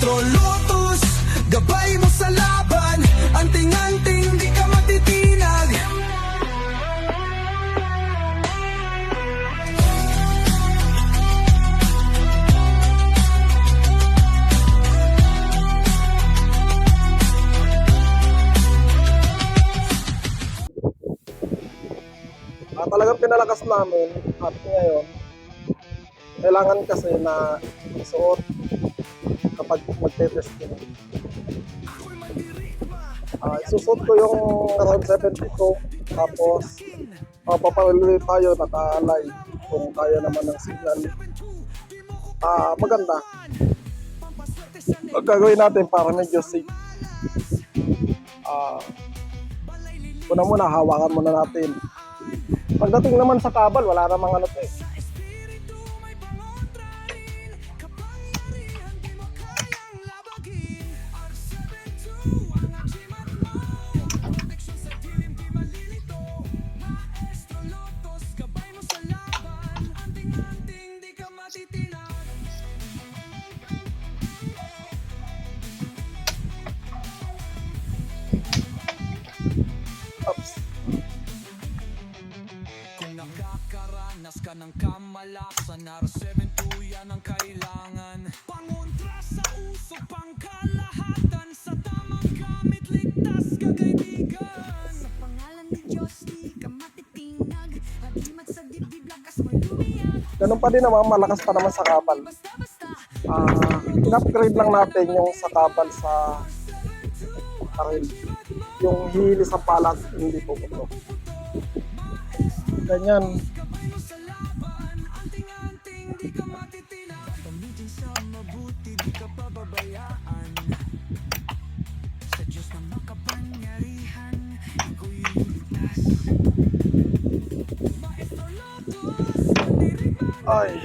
Maestro Lotus, gabay mo sa laban. Anting-anting, di ka matitinag. Talagang pinalakas namin at ngayon kailangan kasi na isuot kapag magte-testing. Isusot ko yung around 72 tapos papaulit tayo naka-live kung kaya naman ng signal. Maganda. Ang gagawin natin para medyo safe. Muna hawakan muna natin. Pagdating naman sa kabal, wala namang ano eh. Oops. Nakakaranas ka ng kamalasan, R72 yan ang kailangan. Pangontra sa uso, pangkalahatan, sa tamang gamit, ligtas ka kaibigan. Sa pangalan ni Diyos, di ka matitinag. Halimat sa dibdib, lakas mo'y lumiyag. Ganun pa din naman, malakas pa naman sa kapal. Basta-basta, In-upgrade lang natin yung sa kapal sa baril. Yung hili sa palat, hindi po putok. Ganyan. Gamitin sa mabuti, di ka pababayaan. Sa Diyos na makapangyarihan, iko'y iligtas. Maestro Lotus, Ay.